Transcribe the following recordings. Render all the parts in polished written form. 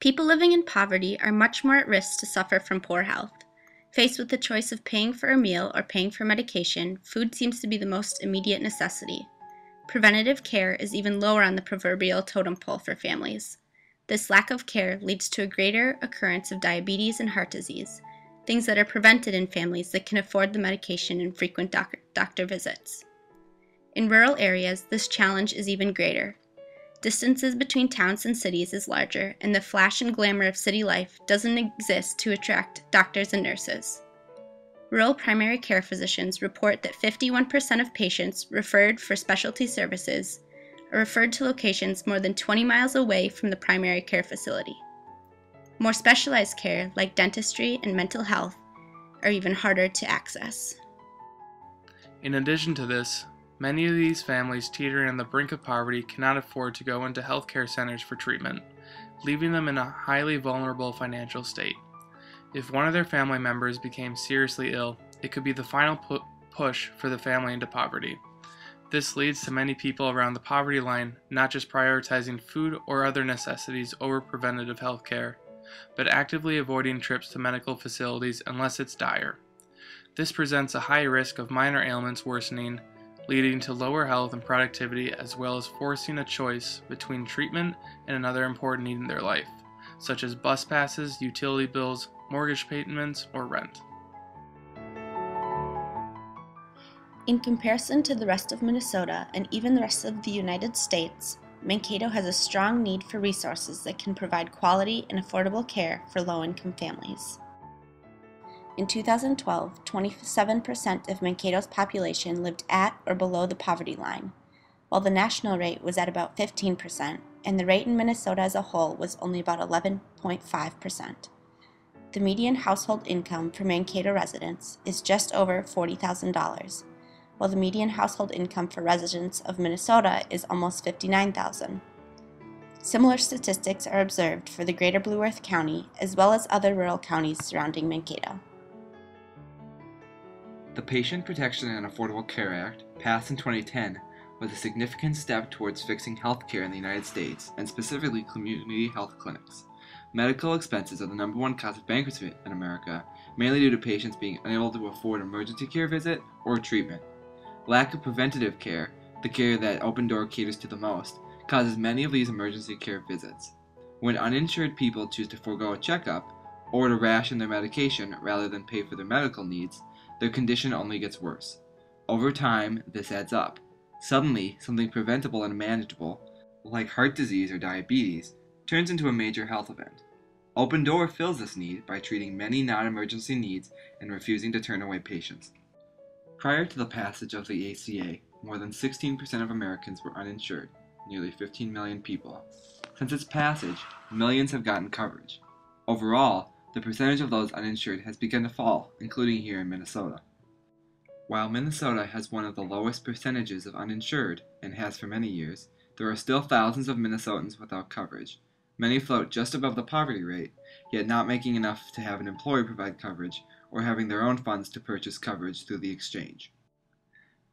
People living in poverty are much more at risk to suffer from poor health. Faced with the choice of paying for a meal or paying for medication, food seems to be the most immediate necessity. Preventative care is even lower on the proverbial totem pole for families. This lack of care leads to a greater occurrence of diabetes and heart disease, things that are prevented in families that can afford the medication and frequent doctor visits. In rural areas, this challenge is even greater. Distances between towns and cities is larger, and the flash and glamour of city life doesn't exist to attract doctors and nurses. Rural primary care physicians report that 51% of patients referred for specialty services are referred to locations more than 20 miles away from the primary care facility. More specialized care, like dentistry and mental health, are even harder to access. In addition to this, many of these families teetering on the brink of poverty cannot afford to go into healthcare centers for treatment, leaving them in a highly vulnerable financial state. If one of their family members became seriously ill, it could be the final push for the family into poverty. This leads to many people around the poverty line not just prioritizing food or other necessities over preventative health care, but actively avoiding trips to medical facilities unless it's dire. This presents a high risk of minor ailments worsening, leading to lower health and productivity, as well as forcing a choice between treatment and another important need in their life, such as bus passes, utility bills, mortgage payments, or rent. In comparison to the rest of Minnesota and even the rest of the United States, Mankato has a strong need for resources that can provide quality and affordable care for low-income families. In 2012, 27% of Mankato's population lived at or below the poverty line, while the national rate was at about 15%, and the rate in Minnesota as a whole was only about 11.5%. The median household income for Mankato residents is just over $40,000, while the median household income for residents of Minnesota is almost $59,000. Similar statistics are observed for the greater Blue Earth County as well as other rural counties surrounding Mankato. The Patient Protection and Affordable Care Act, passed in 2010, was a significant step towards fixing healthcare in the United States, and specifically community health clinics. Medical expenses are the number one cause of bankruptcy in America, mainly due to patients being unable to afford an emergency care visit or treatment. Lack of preventative care, the care that Open Door caters to the most, causes many of these emergency care visits. When uninsured people choose to forego a checkup, or to ration their medication rather than pay for their medical needs, their condition only gets worse. Over time, this adds up. Suddenly, something preventable and manageable, like heart disease or diabetes, turns into a major health event. Open Door fills this need by treating many non-emergency needs and refusing to turn away patients. Prior to the passage of the ACA, more than 16% of Americans were uninsured, nearly 15 million people. Since its passage, millions have gotten coverage. Overall, the percentage of those uninsured has begun to fall, including here in Minnesota. While Minnesota has one of the lowest percentages of uninsured, and has for many years, there are still thousands of Minnesotans without coverage. Many float just above the poverty rate, yet not making enough to have an employer provide coverage, or having their own funds to purchase coverage through the exchange.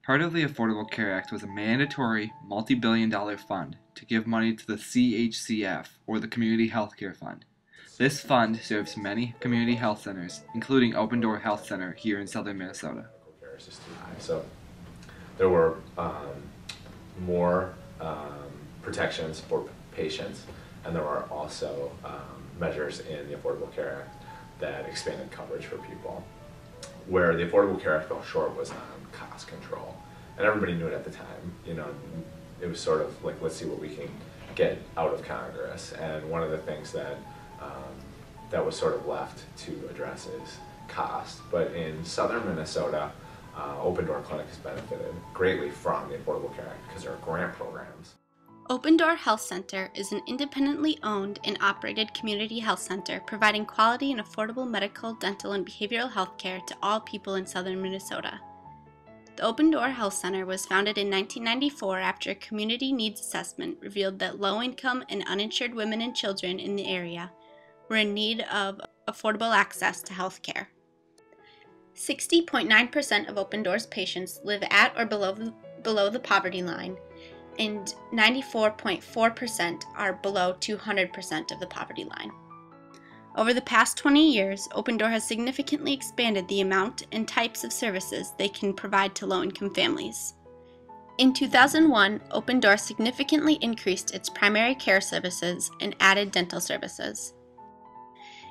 Part of the Affordable Care Act was a mandatory multi-billion-dollar fund to give money to the CHCF, or the Community Health Care Fund. This fund serves many community health centers, including Open Door Health Center here in southern Minnesota. So there were more protections for patients, and there were also measures in the Affordable Care Act that expanded coverage for people. Where the Affordable Care Act fell short was on cost control, and everybody knew it at the time. It was sort of like, let's see what we can get out of Congress, and one of the things that that was sort of left to address is cost. But in southern Minnesota, Open Door Clinic has benefited greatly from the Affordable Care Act because there are grant programs. Open Door Health Center is an independently owned and operated community health center providing quality and affordable medical, dental, and behavioral health care to all people in southern Minnesota. The Open Door Health Center was founded in 1994 after a community needs assessment revealed that low-income and uninsured women and children in the area were in need of affordable access to health care. 60.9% of Open Door's patients live at or below the poverty line, and 94.4% are below 200% of the poverty line. Over the past 20 years, Open Door has significantly expanded the amount and types of services they can provide to low-income families. In 2001, Open Door significantly increased its primary care services and added dental services.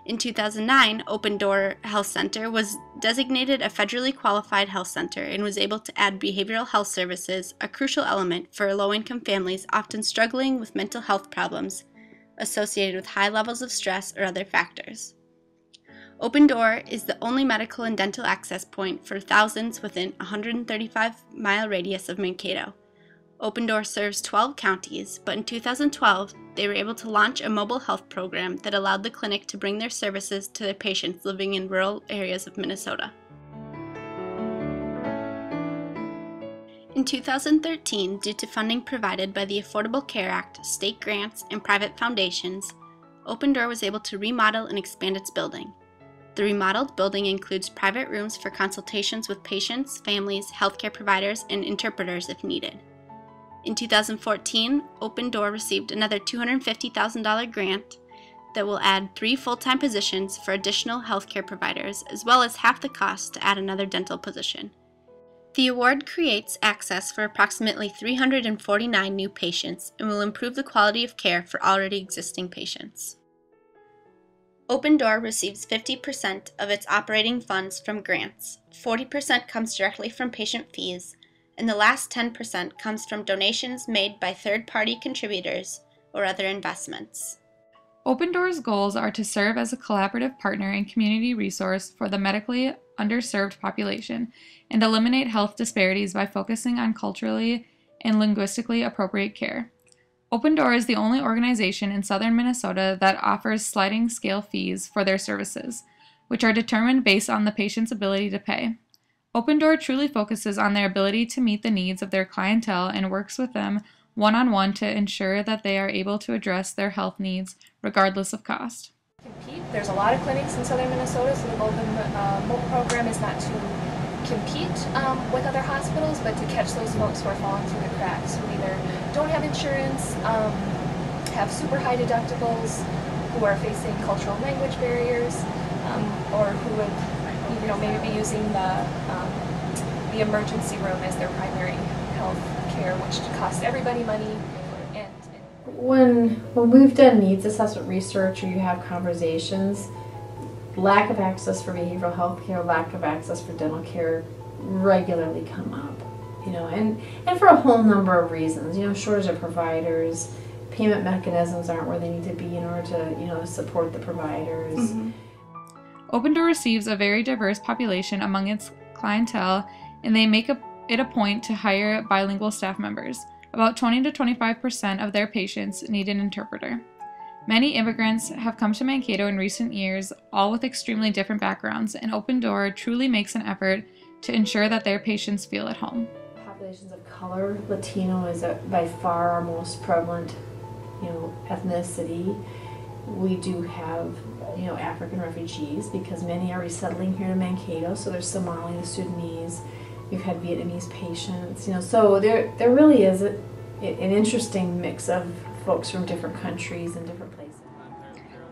In 2009, Open Door Health Center was designated a federally qualified health center and was able to add behavioral health services, a crucial element for low-income families often struggling with mental health problems associated with high levels of stress or other factors. Open Door is the only medical and dental access point for thousands within a 135-mile radius of Mankato. Open Door serves 12 counties, but in 2012, they were able to launch a mobile health program that allowed the clinic to bring their services to their patients living in rural areas of Minnesota. In 2013, due to funding provided by the Affordable Care Act, state grants, and private foundations, Open Door was able to remodel and expand its building. The remodeled building includes private rooms for consultations with patients, families, healthcare providers, and interpreters if needed. In 2014, Open Door received another $250,000 grant that will add 3 full-time positions for additional healthcare providers, as well as half the cost to add another dental position. The award creates access for approximately 349 new patients and will improve the quality of care for already existing patients. Open Door receives 50% of its operating funds from grants, 40% comes directly from patient fees, and the last 10% comes from donations made by third-party contributors or other investments. Open Door's goals are to serve as a collaborative partner and community resource for the medically underserved population and eliminate health disparities by focusing on culturally and linguistically appropriate care. Open Door is the only organization in southern Minnesota that offers sliding scale fees for their services, which are determined based on the patient's ability to pay. Open Door truly focuses on their ability to meet the needs of their clientele and works with them one-on-one to ensure that they are able to address their health needs regardless of cost. There's a lot of clinics in southern Minnesota, so the MOPE program is not to compete with other hospitals, but to catch those folks who are falling through the cracks, who either don't have insurance, have super high deductibles, who are facing cultural language barriers, or who would maybe be using the emergency room as their primary health care, which costs everybody money. When we've done needs assessment research or you have conversations, lack of access for behavioral health care, lack of access for dental care regularly come up, and for a whole number of reasons, shortage of providers, payment mechanisms aren't where they need to be in order to, support the providers. Mm-hmm. Open Door receives a very diverse population among its clientele, and they make it a point to hire bilingual staff members. About 20 to 25% of their patients need an interpreter. Many immigrants have come to Mankato in recent years, all with extremely different backgrounds, and Open Door truly makes an effort to ensure that their patients feel at home. Populations of color, Latino is by far our most prevalent, ethnicity. We do have, African refugees because many are resettling here to Mankato, so there's Somali, the Sudanese. We've had Vietnamese patients, so there really is an interesting mix of folks from different countries and different places.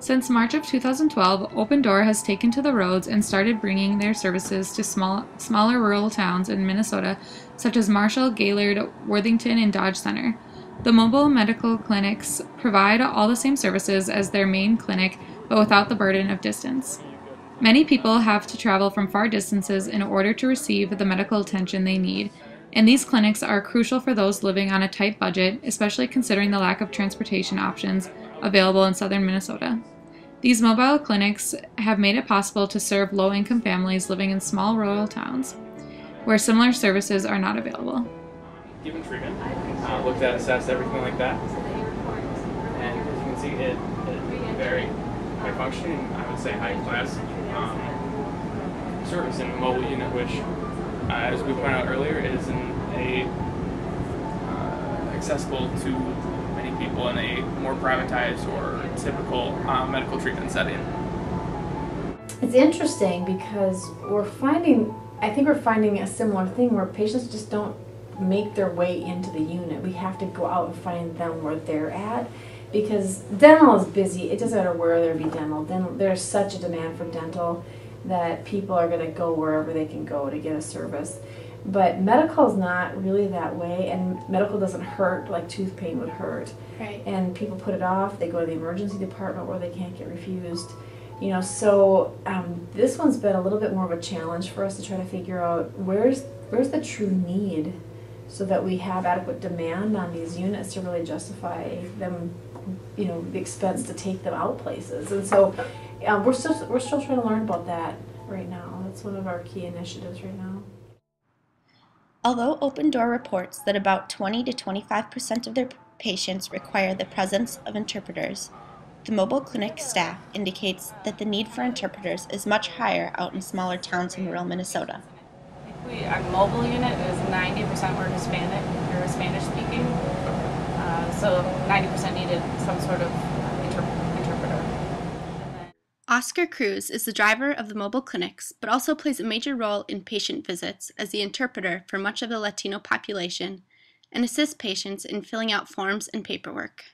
Since March of 2012, Open Door has taken to the roads and started bringing their services to smaller rural towns in Minnesota, such as Marshall, Gaylord, Worthington, and Dodge Center. The mobile medical clinics provide all the same services as their main clinic, but without the burden of distance. Many people have to travel from far distances in order to receive the medical attention they need, and these clinics are crucial for those living on a tight budget, especially considering the lack of transportation options available in southern Minnesota. These mobile clinics have made it possible to serve low-income families living in small rural towns, where similar services are not available. Given treatment, looked at, assessed, everything like that, and as you can see, it very high functioning, I would say high class service in a mobile unit, which, as we pointed out earlier, is accessible to many people in a more privatized or typical medical treatment setting. It's interesting because we're finding a similar thing where patients just don't make their way into the unit. We have to go out and find them where they're at, because dental is busy. It doesn't matter where there be dental. There's such a demand for dental that people are going to go wherever they can go to get a service. But medical is not really that way, and medical doesn't hurt like tooth pain would hurt. Right. And people put it off. They go to the emergency department where they can't get refused. You know, so this one's been a little bit more of a challenge for us to try to figure out where's the true need, so that we have adequate demand on these units to really justify them, you know, the expense to take them out places. And so we're still trying to learn about that right now. That's one of our key initiatives right now. Although Open Door reports that about 20 to 25% of their patients require the presence of interpreters, the mobile clinic staff indicates that the need for interpreters is much higher out in smaller towns in rural Minnesota. Our mobile unit is 90% were Hispanic or Spanish speaking, so 90% needed some sort of interpreter. Oscar Cruz is the driver of the mobile clinics, but also plays a major role in patient visits as the interpreter for much of the Latino population and assists patients in filling out forms and paperwork.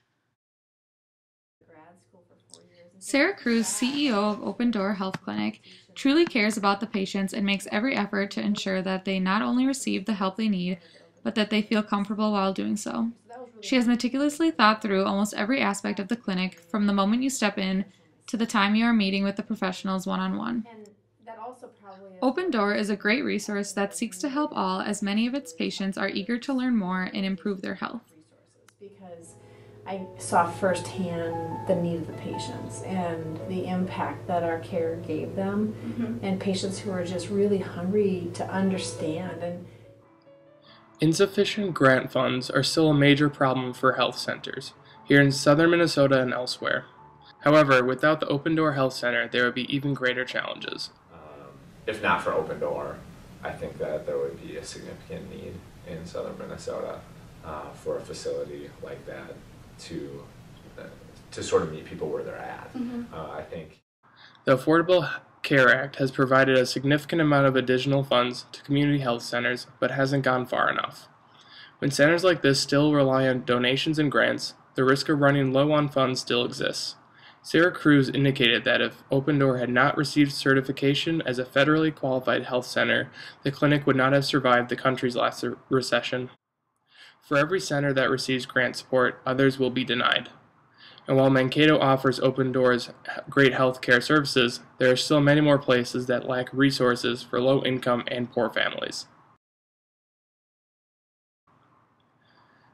Sarah Cruz, CEO of Open Door Health Clinic, truly cares about the patients and makes every effort to ensure that they not only receive the help they need, but that they feel comfortable while doing so. She has meticulously thought through almost every aspect of the clinic, from the moment you step in to the time you are meeting with the professionals one-on-one. Open Door is a great resource that seeks to help all, as many of its patients are eager to learn more and improve their health. Because I saw firsthand the need of the patients and the impact that our care gave them, and patients who are just really hungry to understand. Insufficient grant funds are still a major problem for health centers, here in southern Minnesota and elsewhere. However, without the Open Door Health Center, there would be even greater challenges. If not for Open Door, I think that there would be a significant need in southern Minnesota for a facility like that to sort of meet people where they're at. I think the Affordable Care Act has provided a significant amount of additional funds to community health centers, but hasn't gone far enough. When centers like this still rely on donations and grants, the risk of running low on funds still exists. Sarah Cruz indicated that if Open Door had not received certification as a federally qualified health center, the clinic would not have survived the country's last recession. For every center that receives grant support, others will be denied. And while Mankato offers Open Door's great health care services, there are still many more places that lack resources for low-income and poor families.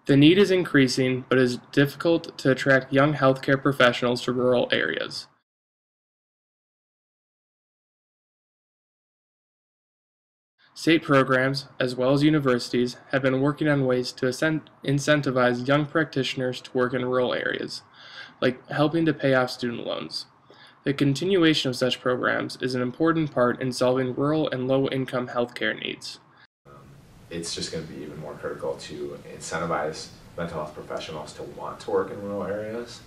The need is increasing, but it is difficult to attract young healthcare professionals to rural areas. State programs, as well as universities, have been working on ways to incentivize young practitioners to work in rural areas, like helping to pay off student loans. The continuation of such programs is an important part in solving rural and low-income healthcare needs. It's just going to be even more critical to incentivize mental health professionals to want to work in rural areas,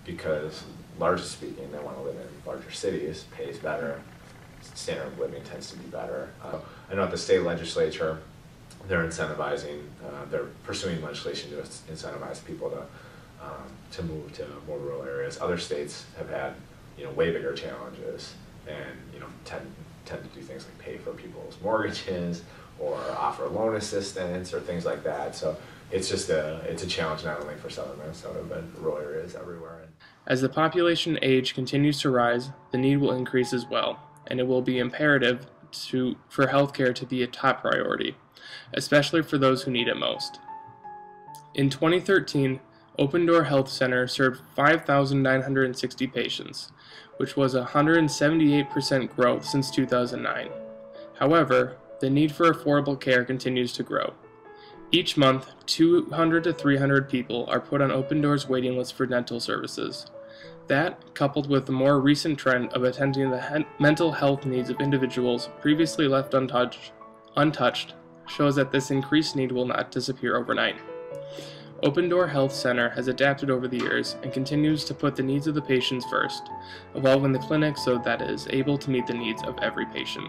because largely speaking, they want to live in larger cities, pays better, standard of living tends to be better. I know at the state legislature, they're incentivizing, they're pursuing legislation to incentivize people to move to more rural areas. Other states have had, way bigger challenges, and tend to do things like pay for people's mortgages or offer loan assistance or things like that. So it's just it's a challenge not only for southern Minnesota, but rural areas everywhere. As the population age continues to rise, the need will increase as well, and it will be imperative for healthcare to be a top priority, especially for those who need it most. In 2013, Open Door Health Center served 5,960 patients, which was a 178% growth since 2009. However, the need for affordable care continues to grow. Each month, 200 to 300 people are put on Open Door's waiting list for dental services. That, coupled with the more recent trend of attending the mental health needs of individuals previously left untouched, shows that this increased need will not disappear overnight. Open Door Health Center has adapted over the years and continues to put the needs of the patients first, evolving the clinic so that it is able to meet the needs of every patient.